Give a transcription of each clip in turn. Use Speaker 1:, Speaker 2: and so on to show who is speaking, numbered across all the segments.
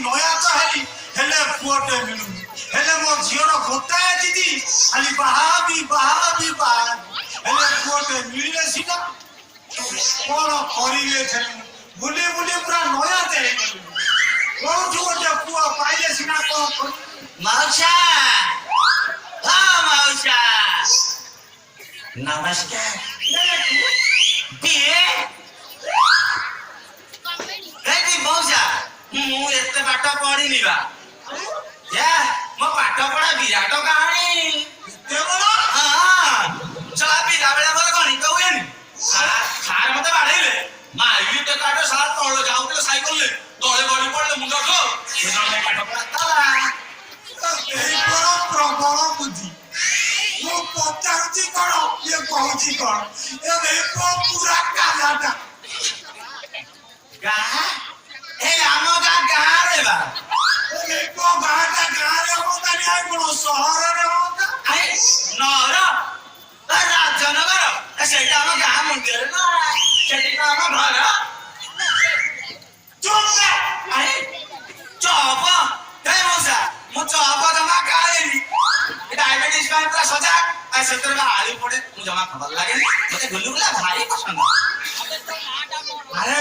Speaker 1: ନୟା ତ ହେଲି ହେଲେ ପୁଅଟେ ମିଳୁନି ହେଲେ ମୋ ଝିଅର ଗୋଟାଏ ଦିଦି ଖାଲି ବାହାବି ହେଲେ ପୁଅଟେ ମିଳିଲେ ସିନା କଣ କରିବେ ବୁଲି ବୁଲି ପୁରା ନୟାତେ ହେଇଗଲି କୋଉଠୁ ଗୋଟେ ପୁଅ ପାଇଲେ ସିନା କଣ କରିବେ
Speaker 2: ମାଉସା ମାଉସା ନମସ୍କାର ମଉସା ମୁଁ ଏତେ ପାଠ ପଢିନି ବା ମୋ ପାଠ ପଢା ବିରାଟ କାହାଣୀ ଚଳା ପିଲା ବେଳେ ମୋର ଗଣିତ ହୁଏନି ସାର୍ ମତେ ବାଡେଇଲେ ମାଇଲି ଟେକାଟ ସାର୍ ତଳେ ଯାଉଥିଲେ ସାଇକେଲରେ ତଳେ ଗଳି ପଡିଲେ ମୁଣ୍ଡ ପାଠ ପଢା
Speaker 1: ପ୍ରବଳ ବୁଦ୍ଧି ମୁଁ ପଚାରୁଛି କଣ ଇଏ କହୁଛି କଣ ପୁରା କାଲାଟା
Speaker 2: ଗାଁ ଆମ ଗାଁରେ ବା
Speaker 1: ଗାଁଟା ଗାଁରେ ହନ୍ତାନି ଆଉ କଣ ସହରରେ ହନ୍ତା
Speaker 2: ନହର ରାଜନଗର ସେଇଟା ଆମ ଗାଁ ମନ୍ଦିର ନା ସେଠି ଆମ ଘର ଚପ ମଉସା ମୁଁ ଚପ ଜମା ଖାଏନି ଡାଇବେଟିସ ପାଇଁ ପୁରା ସଜା ସେଥିରେ ଆଳୁ ପଡେ ମୁଁ ଜମା ଭଲ ଲାଗେନି ମତେ ଗୁଲୁଗୁଲା ଭାରି ପସନ୍ଦ
Speaker 1: ଆରେ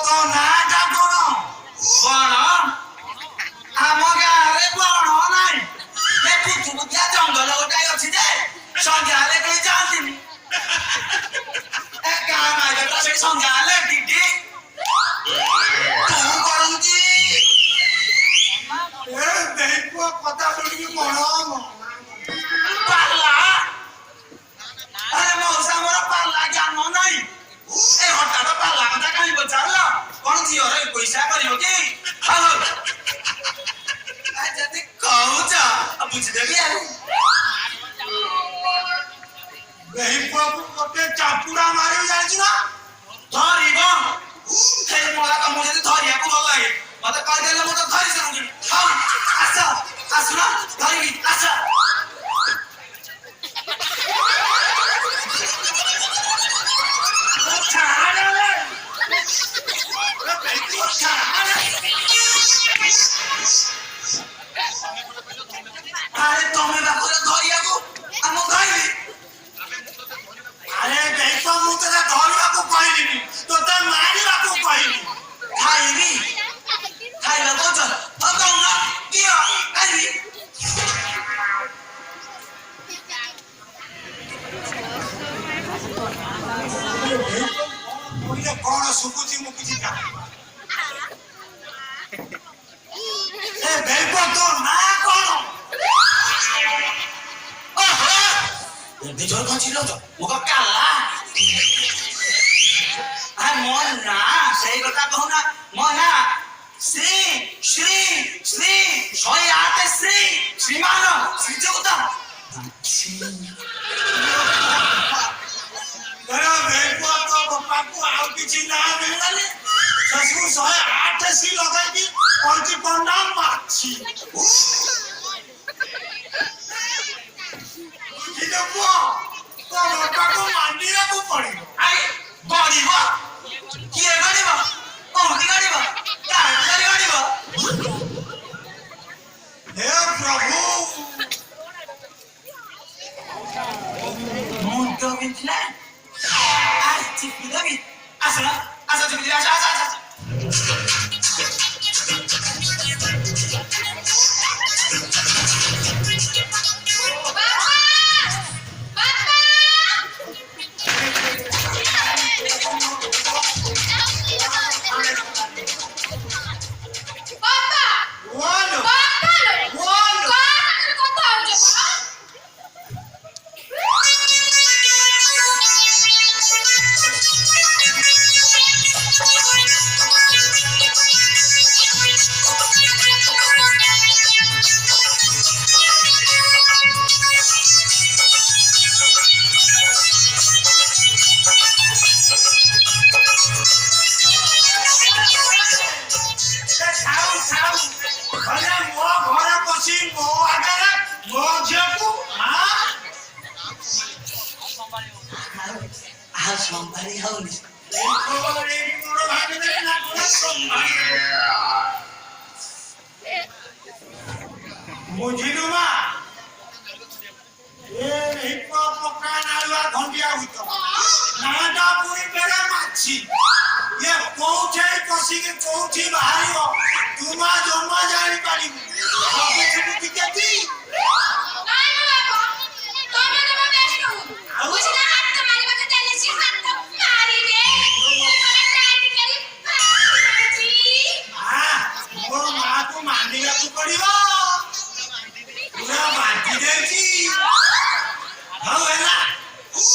Speaker 1: ତ ନାଟା କଣ
Speaker 2: ବଣ ଆମ ଗାଁରେ ବଣ ନାହିଁ ପୁତୁପୁତିଆ ଜଙ୍ଗଲ ଗୋଟାଏ ଅଛି ଯେ ସନ୍ଧ୍ୟା ହେଲେ କେହି ଯାଆନ୍ତିନି ଗାଁ ମାଇଲା ସେଠି ସନ୍ଧ୍ୟା ହେଲେ ଟିଟି କରନ୍ତି
Speaker 1: କଥା ଶୁଣିକି ମନ
Speaker 2: ପାଲା ଆରେ ମଉସା ମୋର ପାଲା ଜ୍ଞାନ ନାହିଁ ଏ ହଠାତ ପାଲା କଥା କାହିଁ ପଚାରିଲ କଣ ଝିଅର ପଇସା କରିବ କି ଯଦି କହୁଛ ବୁଝିଦେବି ଆଉ
Speaker 1: ଗୋଟେ ଚାପୁଡା ମାରି ଜାଣିଛୁ ନା
Speaker 2: ଧରିବ ସେଇ ମଳା କାମ ଯଦି ଧରିବାକୁ ଭଲ ଲାଗେ ମତେ କହିଦେଲେ ମୁଁ ତ ଧରି ସାରୁଛି ଆସ ଆସୁନ ଧରିବି ଆସ ଆରେ ତମେ ବାପରେ ଧରିବାକୁ ଆମ କହିବି
Speaker 1: ଆରେ ମୁଁ ତତେ ଧରିବାକୁ କହିଲିନି ତତେ ମାରିବାକୁ କହିଲି
Speaker 2: ଖାଇବି ଖାଇବା କହୁଛ କହୁନ ଦିଅ ଖାଇବି
Speaker 1: କଣ ଶୁଭୁଛି ମୁଁ କିଛି ଜାଣିନି ତୋ ନାଁ କଣ
Speaker 2: ଏତେ ଜୋର କଚିଲ ତ ମୁଁ କାଲା ମୋ ନା ସେଇ କଥା କହୁନା ମୋ ନା ଶ୍ରୀ ଶ୍ରୀ ଶ୍ରୀ 108 ଶ୍ରୀ ଶ୍ରୀମାନ ଶ୍ରୀଯୁକ୍ତ
Speaker 1: ବାପାକୁ ଆଉ କିଛି ନାଁ ମିଳିଲାନି ଶେଷକୁ 108 ଶ୍ରୀ ଲଗାଇକି ପଡିଛି ପଣ୍ଡା ମାଛି ବାପାକୁ ମାନିବାକୁ ପଡିବ
Speaker 2: ଗଣିବ କିଏ ଗଣିବ କୋଉଠି ଗଣିବ କାହାକୁ ଗଣିବ
Speaker 1: ହେ ପ୍ରଭୁ
Speaker 2: ମୁଣ୍ଡ ବିନ୍ଧିଲା ଚିପି ଦେବି ଆସ ଚିପି ଦେବି ଆସ
Speaker 3: somebody holy.
Speaker 1: ଆସିକି କୋଉଠି ବାହାରିବ ତୁମା ଜମା ଜାଣିପାରିବୁ ଭାବୁଥିବୁ ଟିକେ ତି ମୋ ମାକୁ ମାନିବାକୁ ପଡିବ ପୁରା ବାଣ୍ଟି ଦେଇଛି ହଉ ହେଲା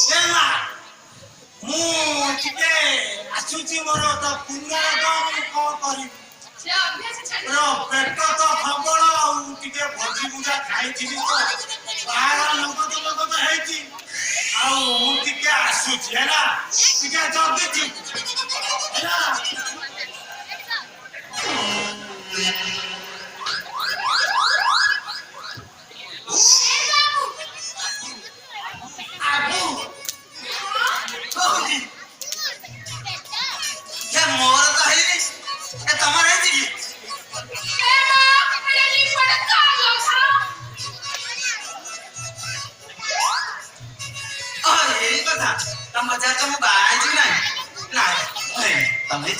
Speaker 1: ଏ ମା ମୁଁ ଟିକେ ଆସୁଛି ମୋର ତ ପୁଣ୍ୟର ମୁଁ କଣ କରିବି ପେଟ ତ ଖବର ଆଉ ଟିକେ ଭୋଜି ଭୁଜା ଖାଇଥିଲି ତ ବାହାର ନଗଦ ହେଇଛି ଆଉ ମୁଁ ଟିକେ ଆସୁଛି ହେଲା ଟିକେ ଜଲ୍ଦି ଯିବି ହେଲା
Speaker 2: ମୋର ତ ହେଇନି ତମର ହେଇଛି କି ଏଇ କଥା ତମ ଯା ତମ ବାହା ହେଇଛି ନାଇଁ ତମେ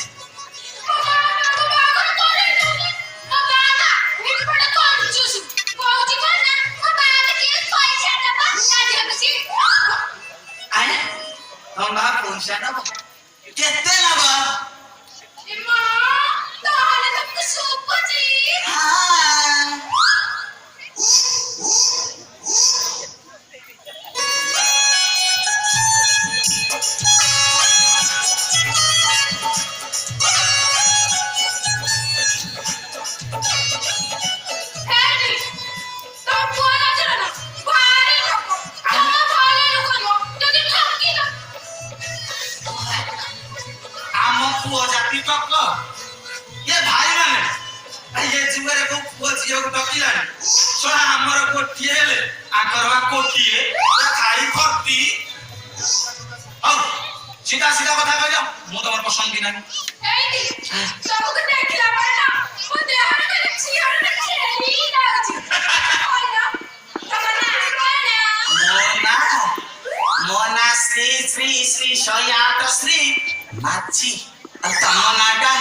Speaker 2: ତମ ବାହା ପଇସା ନବ କେତେ ନବ पुओ जाति टक ये भाई माने ये जुगरे को पुओ झियो को टकिलानी सोना हमर कोठिए हेले आकरवा कोठिए खाई भर्ती औ सीधा सीधा कथा कह जाओ मु तमर पसंद की नाही
Speaker 4: एई सब को देखला पड़ला ओ देहर में छियर ने खेली दाउची ओला तमना मोना
Speaker 2: श्री श्री श्री शयात श्री माची तम नाटा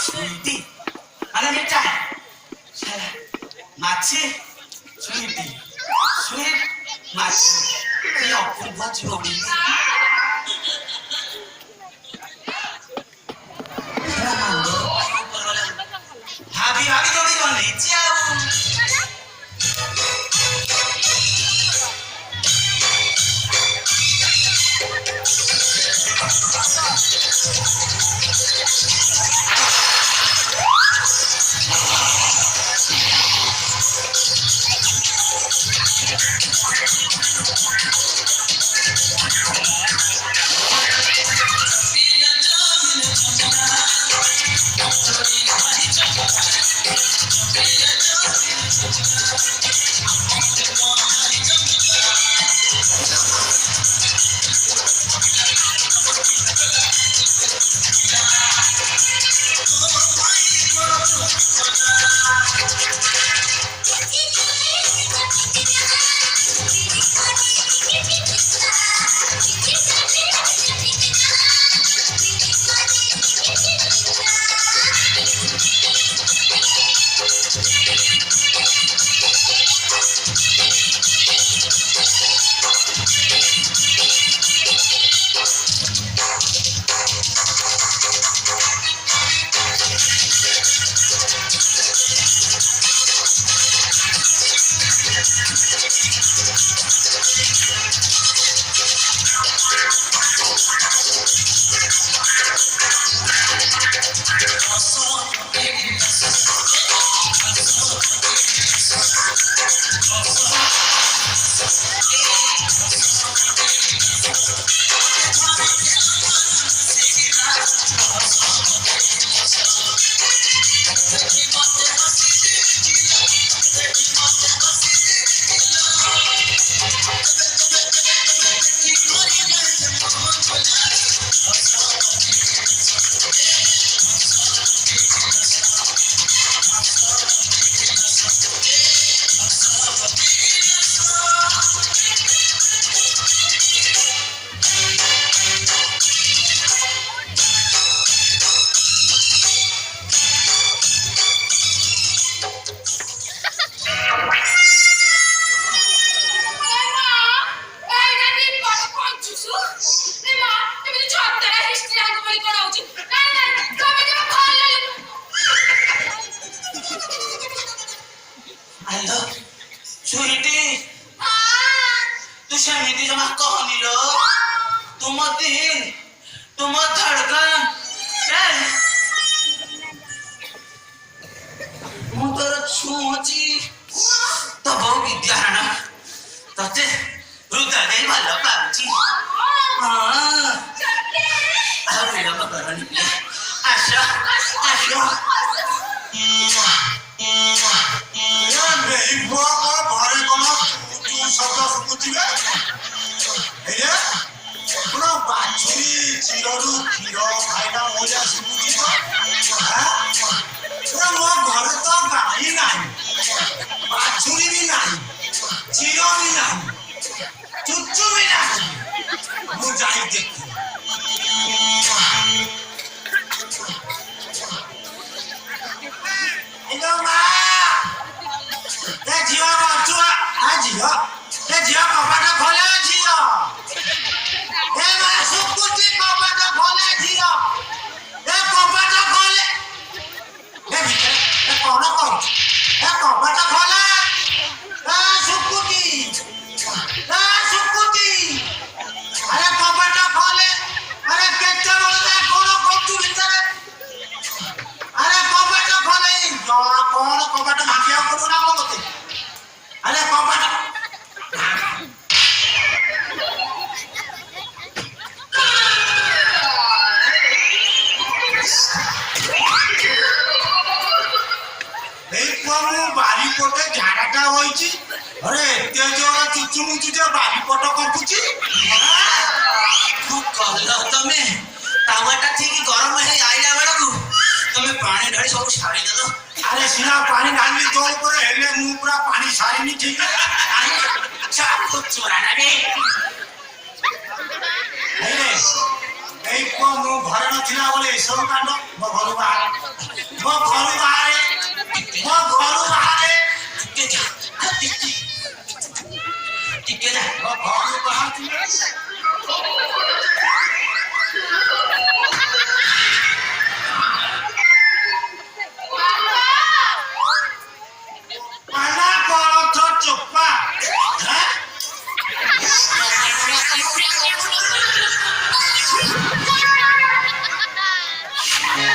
Speaker 2: स्वीटी अरे बेटा माची स्वीटी स्वीट माची ये अपूर्व जोड़ी भाभी भाभी जोड़ी बनी जाओ तुम दिन तुम धड़कन ମୁଁ ତୋର ଛୁଉଁଛି ତ ବହୁ ବିଦ୍ୟାରଣ ତତେ ହୃଦୟ ଦେଇ ଭଲ ପାଉଛି ଆଉ ବିଳମ୍ବ କରନି ପିଲା ଆସ ଆସ
Speaker 1: ଏଇ ପୁଅ ମୋ ଘରେ କଣ ତୁ ଶବ୍ଦ ଶୁଭୁଥିବେ ପୁରା ବାଛୁରୀ ଚିରରୁ କ୍ଷୀର ଖାଇଲା ଭଳିଆ ଶୁଭୁଛି ପୁରା ମୋ ଘରେ ତ ଗାଈ ନାହିଁ ବାଛୁରୀ ବି ନାହିଁ ଚିର ବି ନାହିଁ ଚୁଚୁ ବି ନାହିଁ ମୁଁ ଯାଇ ଦେଖି ମା ଏ ଝିଅ ବଞ୍ଚୁଆ ଝିଅ କବାଟ ଖୋଲା ଝିଅ ଏ ମା ଶୁକୁଚି କବାଟ ଖୋଲା ଝିଅ ଏ କବାଟ ଖୋଲେ ଏ ଭିତରେ ଏ କଣ କରୁଛୁ ଏ କବାଟ ଖୋଲା ଶୁକୁଚି ଆରେ କବାଟ ଖୋଲେ ଆରେ କେତେବେଳେ କଣ କରୁଛୁ ଭିତରେ ଆରେ କବାଟ ଖୋଲେ କଣ କବାଟ ଭାଙ୍ଗିବାକୁ ପଡିବ ନା କଣ ମତେ ଆରେ କବାଟ ବାରିପଟେ ଝାଡାଟା ହୋଇଛି ଆରେ ଏତେ ଜୋର ଚୁଚୁମୁଚୁ ଯେ ବାରିପଟ କଟୁଛି
Speaker 2: କହିଲ ତମେ ତାୱାଟା ଠିକ ଗରମ ହେଇ ଆଇଲା ବେଳକୁ ତମେ ପାଣି ଢାଳି ସବୁ ସାରିଦେଲ
Speaker 1: ଆରେ ସିନା ପାଣି ଢାଳିଲି ତୋ ଉପରେ ହେଲେ ମୁଁ ପୁରା ପାଣି ସାରିନି ଠିକ ଏଇ ପୁଅ ମୁଁ ଘରେ ନଥିଲା ବେଳେ ଏସବୁ କାଣ୍ଡ ମୋ ଘରୁ ବାହାର